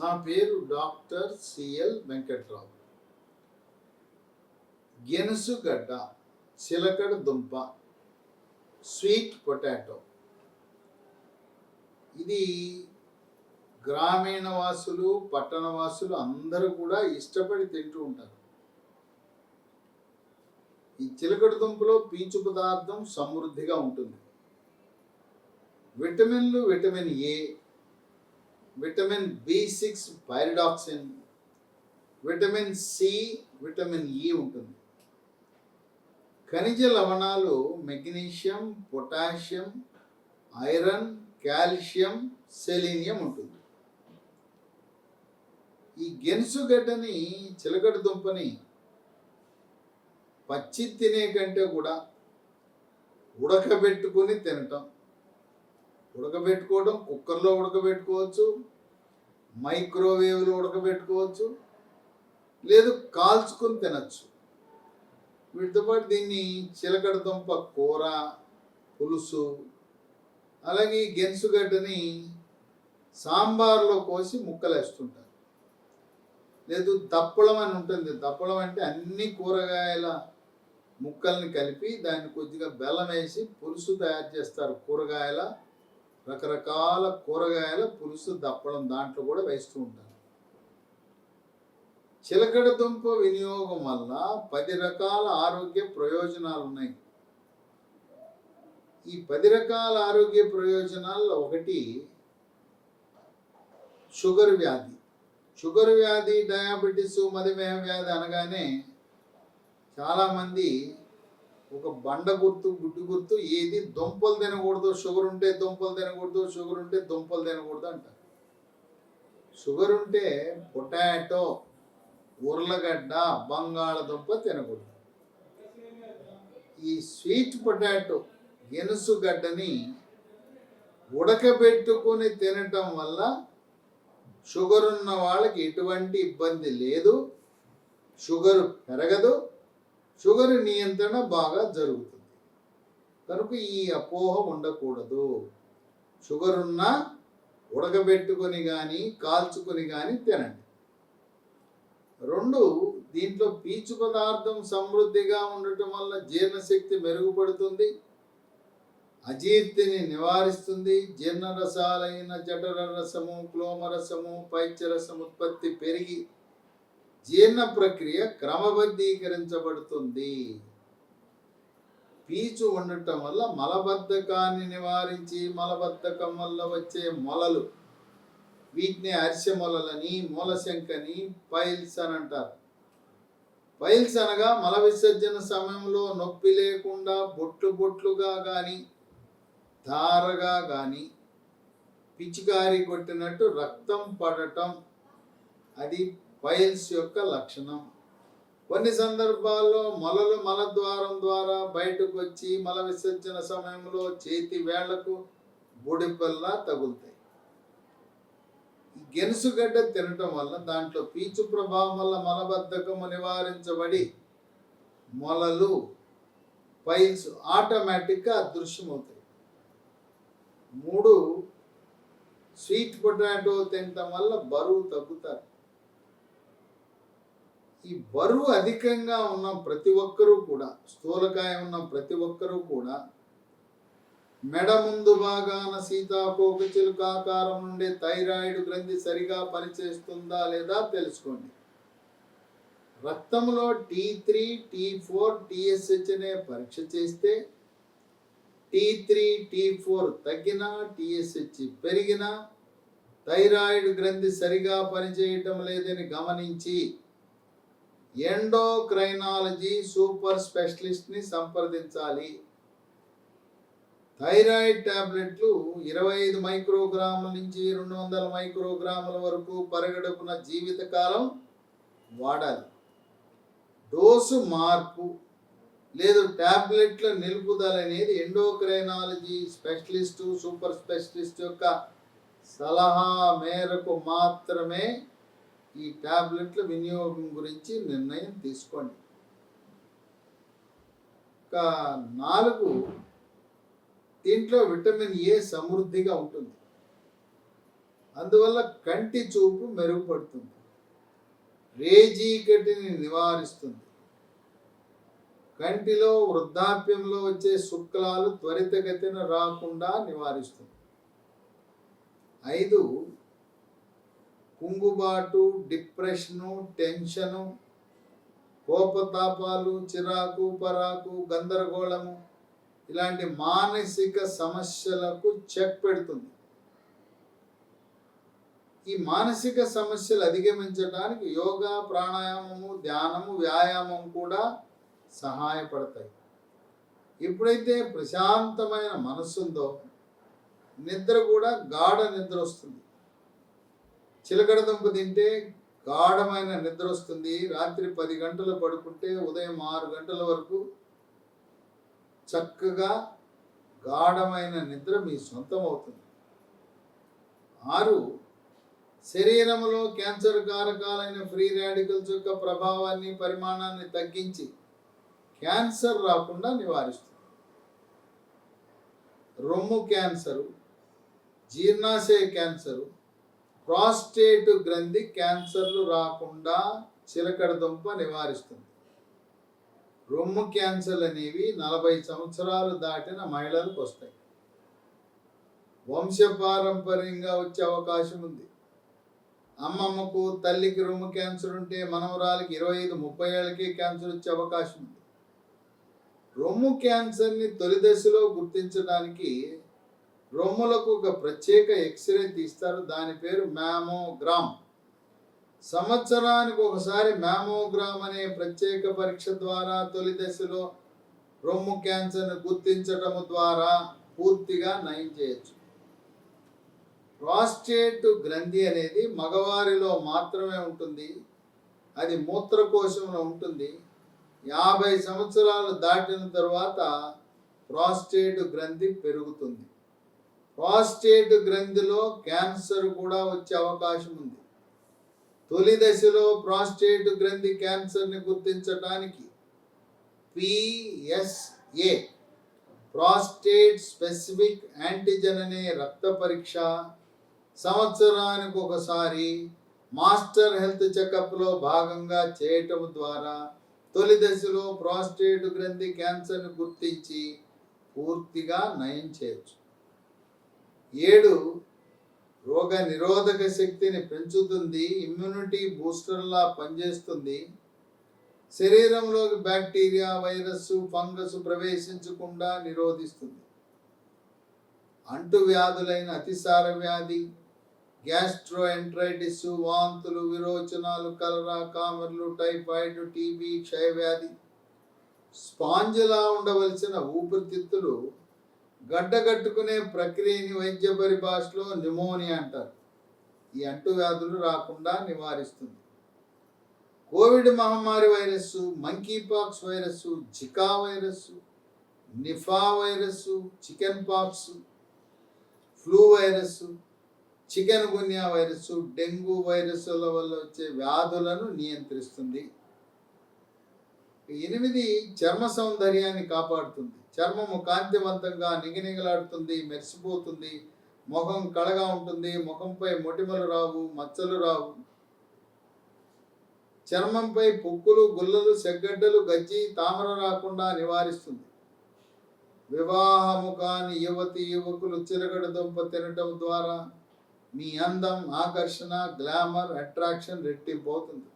నా పేరు doctor CL Venkat రావు. గెనుసుగడ్డ, చిలకడ దుంప, స్వీట్ పొటాటో, ఇది గ్రామీణ వాసులు, పట్టణ వాసులు అందరూ కూడా ఇష్టపడి తింటూ ఉంటారు. ఈ చిలకడ దుంపలో పీచు పదార్థం సమృద్ధిగా ఉంటుంది. విటమిన్లు విటమిన్ ఏ, విటమిన్ బి6 pyridoxine, vitamin C, vitamin E ఉంటుంది. ఖనిజ లవణాలు magnesium, potassium, iron, calcium, selenium ఉంటుంది. ఈ గెనుసుగడ్డని, చిలకడ దుంపని పచ్చి తినే కంటే కూడా ఉడకబెట్టుకొని తినటం. ఉడకబెట్టుకోవడం, కుక్కర్లో ఉడకబెట్టుకోవచ్చు, మైక్రోవేవ్లో ఉడకబెట్టుకోవచ్చు, లేదు కాల్చుకొని తినచ్చు. వీటితో పాటు దీన్ని చిలకడ దుంప కూర, పులుసు, అలాగే గెనుసుగడ్డని సాంబార్లో కోసి ముక్కలు వేస్తుంటారు. లేదు దప్పడం అని ఉంటుంది. దప్పడం అంటే అన్ని కూరగాయల ముక్కల్ని కలిపి దాన్ని కొద్దిగా బెల్లం వేసి పులుసు తయారు చేస్తారు. రకరకాల కూరగాయల పులుసు దప్పడం దాంట్లో కూడా వేస్తూ ఉంటారు. చిలకడ దుంప వినియోగం వల్ల 10 రకాల ఆరోగ్య ప్రయోజనాలు ఉన్నాయి. ఈ 10 రకాల ఆరోగ్య ప్రయోజనాల్లో ఒకటి షుగర్ వ్యాధి. షుగర్ వ్యాధి, డయాబెటీస్, మధుమేహ వ్యాధి అనగానే చాలామంది ఒక బండ గుర్తు, గుడ్డు గుర్తు, ఏది దుంపలు తినకూడదు, షుగర్ ఉంటే దుంపలు తినకూడదు, షుగర్ ఉంటే దుంపలు తినకూడదు అంటారు. షుగర్ ఉంటే పొటాటో, ఉర్లగడ్డ, బంగాళదుంప తినకూడదు. ఈ స్వీట్ పొటాటో, గెనుసుగడ్డని ఉడకబెట్టుకుని తినటం వల్ల షుగర్ ఉన్న వాళ్ళకి ఎటువంటి ఇబ్బంది లేదు, షుగర్ పెరగదు, షుగర్ నియంత్రణ బాగా జరుగుతుంది. కనుక ఈ అపోహ ఉండకూడదు. షుగర్ ఉన్నా ఉడకబెట్టుకొని కానీ కాల్చుకొని కానీ తినండి. 2, దీంట్లో పీచు పదార్థం సమృద్ధిగా ఉండటం వల్ల జీర్ణశక్తి మెరుగుపడుతుంది, అజీర్తిని నివారిస్తుంది, జీర్ణరసాలైన జఠర రసము, క్లోమరసము, పైత్యరసం ఉత్పత్తి పెరిగి జీర్ణ ప్రక్రియ క్రమబద్ధీకరించబడుతుంది. పీచు ఉండటం వల్ల మలబద్ధకాన్ని నివారించి మలబద్ధకం వల్ల వచ్చే మొలలు, వీటిని అరిసె మొలలని, మూలశంకని, పైల్స్ అని అంటారు. పైల్స్ అనగా మల విసర్జన సమయంలో నొప్పి లేకుండా బొట్లు బొట్లుగా కానీ ధారగా కానీ పిచికారి కొట్టినట్టు రక్తం పడటం, అది పైల్స్ యొక్క లక్షణం. కొన్ని సందర్భాల్లో మొలలు మలద్వారం ద్వారా బయటకు వచ్చి మల విసర్జన సమయంలో చేతి వేళ్లకు బుడిపల్లా తగులుతాయి. గెనుసుగడ్డ తినటం వల్ల దాంట్లో పీచు ప్రభావం వల్ల మలబద్ధకము నివారించబడి మొలలు, పైల్స్ ఆటోమేటిక్గా అదృశ్యమవుతాయి. 3, స్వీట్ పొటాటో తినటం వల్ల బరువు తగ్గుతారు. ఈ బరువు అధికంగా ఉన్న ప్రతి ఒక్కరూ కూడా, స్థూలకాయ ఉన్న ప్రతి ఒక్కరూ కూడా మెడ ముందు భాగాన సీతాకోక చిలుకాకారం నుండి థైరాయిడ్ గ్రంథి సరిగా పనిచేస్తుందా లేదా తెలుసుకోండి. రక్తంలో T3, T4, TSH అనే పరీక్ష చేస్తే T3, T4 తగ్గినా, TSH పెరిగినా థైరాయిడ్ గ్రంథి సరిగా పనిచేయటం లేదని గమనించి ఎండోక్రైనాలజీ సూపర్ స్పెషలిస్ట్ని సంప్రదించాలి. థైరాయిడ్ టాబ్లెట్లు 25 మైక్రోగ్రాముల నుంచి 200 మైక్రోగ్రాముల వరకు పరిగడుపున జీవితకాలం వాడాలి. డోసు మార్పు లేదు టాబ్లెట్ల నిలుపుదల అనేది ఎండోక్రైనాలజీ స్పెషలిస్టు, సూపర్ స్పెషలిస్ట్ యొక్క సలహా మేరకు మాత్రమే ఈ టాబ్లెట్ల వినియోగం గురించి నిర్ణయం తీసుకోండి. 4, దీంట్లో విటమిన్ ఏ సమృద్ధిగా ఉంటుంది. అందువల్ల కంటి చూపు మెరుగుపడుతుంది, రేజీకటిని నివారిస్తుంది, కంటిలో వృద్ధాప్యంలో వచ్చే శుక్లాలు త్వరితగతిన రాకుండా నివారిస్తుంది. 5, కుంగుబాటు, డిప్రెషను, టెన్షను, కోపతాపాలు, చిరాకు, పరాకు, గందరగోళము ఇలాంటి మానసిక సమస్యలకు చెక్ పెడుతుంది. ఈ మానసిక సమస్యలు అధిగమించడానికి యోగా, ప్రాణాయామము, ధ్యానము, వ్యాయామం కూడా సహాయపడతాయి. ఎప్పుడైతే ప్రశాంతమైన మనస్సు ఉందో నిద్ర కూడా గాఢ నిద్ర వస్తుంది. చిలకడ దుంప తింటే గాఢమైన నిద్ర వస్తుంది. రాత్రి 10 గంటలు పడుకుంటే ఉదయం 6 గంటల వరకు చక్కగా గాఢమైన నిద్ర మీ సొంతం అవుతుంది. 6, శరీరంలో క్యాన్సర్ కారకాలైన ఫ్రీ రాడికల్స్ యొక్క ప్రభావాన్ని, పరిమాణాన్ని తగ్గించి క్యాన్సర్ రాకుండా నివారిస్తుంది. రొమ్ము క్యాన్సరు, జీర్ణాశయ క్యాన్సరు, ప్రాస్టేట్ గ్రంథి క్యాన్సర్లు రాకుండా చిలకడ దుంప నివారిస్తుంది. రొమ్ము క్యాన్సర్లు అనేవి 40 సంవత్సరాలు దాటిన మహిళలకు వస్తాయి. వంశపారంపర్యంగా వచ్చే అవకాశం ఉంది. అమ్మమ్మకు, తల్లికి రొమ్ము క్యాన్సర్ ఉంటే మనవరాలకి 25-30 ఏళ్ళకి క్యాన్సర్ వచ్చే అవకాశం ఉంది. రొమ్ము క్యాన్సర్ని తొలి దశలో గుర్తించడానికి రొమ్ములకు ఒక ప్రత్యేక ఎక్స్రే తీస్తారు. దాని పేరు మ్యామోగ్రామ్. సంవత్సరానికి ఒకసారి మ్యామోగ్రామ్ అనే ప్రత్యేక పరీక్ష ద్వారా తొలి దశలో రొమ్ము క్యాన్సర్ను గుర్తించటము ద్వారా పూర్తిగా నయం చేయొచ్చు. ప్రాస్టేట్ గ్రంథి అనేది మగవారిలో మాత్రమే ఉంటుంది. అది మూత్రకోశంలో ఉంటుంది. 50 సంవత్సరాలు దాటిన తర్వాత ప్రాస్టేట్ గ్రంథి పెరుగుతుంది. ప్రాస్టేట్ గ్రంథిలో క్యాన్సర్ కూడా వచ్చే అవకాశం ఉంది. తొలి దశలో ప్రాస్టేట్ గ్రంథి క్యాన్సర్ని గుర్తించడానికి PSA, ప్రాస్టేట్ స్పెసిఫిక్ యాంటిజెన్ అనే రక్త పరీక్ష సంవత్సరానికి ఒకసారి మాస్టర్ హెల్త్ చెకప్లో భాగంగా చేయటం ద్వారా తొలి దశలో ప్రాస్టేట్ గ్రంథి క్యాన్సర్ని గుర్తించి పూర్తిగా నయం చేయొచ్చు. 7, రోగ నిరోధక శక్తిని పెంచుతుంది, ఇమ్యూనిటీ బూస్టర్లా పనిచేస్తుంది, శరీరంలోకి బ్యాక్టీరియా, వైరస్, ఫంగస్ ప్రవేశించకుండా నిరోధిస్తుంది. అంటువ్యాధులైన అతిసార వ్యాధి, గ్యాస్ట్రోఎంట్రైటిస్, వాంతులు, విరోచనాలు, కలరా, కామెర్లు, టైఫాయిడ్, టీబీ, క్షయవ్యాధి, స్పాంజిలా ఉండవలసిన ఊపిరితిత్తులు గడ్డగట్టుకునే ప్రక్రియని వైద్య పరిభాషలో న్యూమోనియా అంటారు. ఈ అంటువ్యాధులు రాకుండా నివారిస్తుంది. కోవిడ్ మహమ్మారి virus, monkeypox virus, Zika virus, Nipah virus, chicken pox, flu virus, chikungunya virus, dengue వైరస్ల వల్ల వచ్చే వ్యాధులను నియంత్రిస్తుంది. 8, చర్మ సౌందర్యాన్ని కాపాడుతుంది. చర్మము కాంతివంతంగా నిగనిగలాడుతుంది, మెరిసిపోతుంది, ముఖం కళగా ఉంటుంది, ముఖంపై మొటిమలు రావు, మచ్చలు రావు, చర్మంపై పొక్కులు, గుల్లలు, సెగ్గడ్డలు, గజ్జి, తామర రాకుండా నివారిస్తుంది. వివాహము కాని యువకులు చిలకడ దుంప తినటం ద్వారా మీ అందం, ఆకర్షణ, గ్లామర్, అట్రాక్షన్ రెట్టింపోతుంది.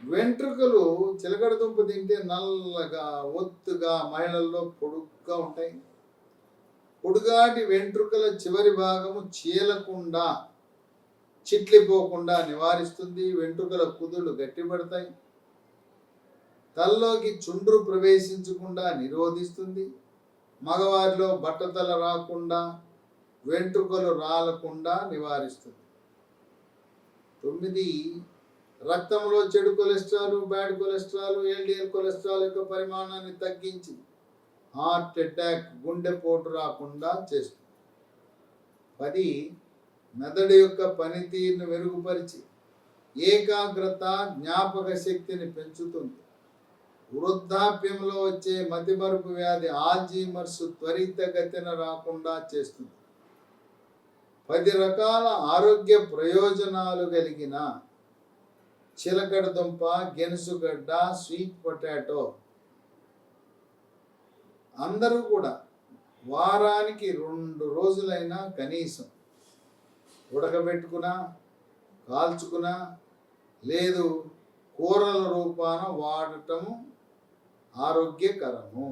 వెంట్రుకలు చిలకడ దుంప తింటే నల్లగా, ఒత్తుగా, మహిళల్లో పొడుగ్గా ఉంటాయి. పొడుగాటి వెంట్రుకల చివరి భాగము చీలకుండా, చిట్లిపోకుండా నివారిస్తుంది. వెంట్రుకల కుదుళ్ళు గట్టిపడతాయి. తలలోకి చుండ్రు ప్రవేశించకుండా నిరోధిస్తుంది. మగవారిలో బట్టతల రాకుండా, వెంట్రుకలు రాలకుండా నివారిస్తుంది. 9, రక్తంలో చెడు cholesterol, bad cholesterol, LDL cholesterol యొక్క పరిమాణాన్ని తగ్గించి హార్ట్ అటాక్, గుండెపోటు రాకుండా చేస్తుంది. 10, మెదడు యొక్క పనితీరును మెరుగుపరిచి ఏకాగ్రత, జ్ఞాపక శక్తిని పెంచుతుంది. వృద్ధాప్యంలో వచ్చే మతిమరుపు వ్యాధి, ఆల్జీమర్స్ త్వరితగతిన రాకుండా చేస్తుంది. 10 రకాల ఆరోగ్య ప్రయోజనాలు కలిగిన చిలకడ దుంప, గెనుసుగడ్డ, స్వీట్ పొటాటో అందరూ కూడా వారానికి 2 రోజులైనా కనీసం ఉడకబెట్టుకున్నా, కాల్చుకున్నా, లేదు కూరల రూపాన వాడటము ఆరోగ్యకరము.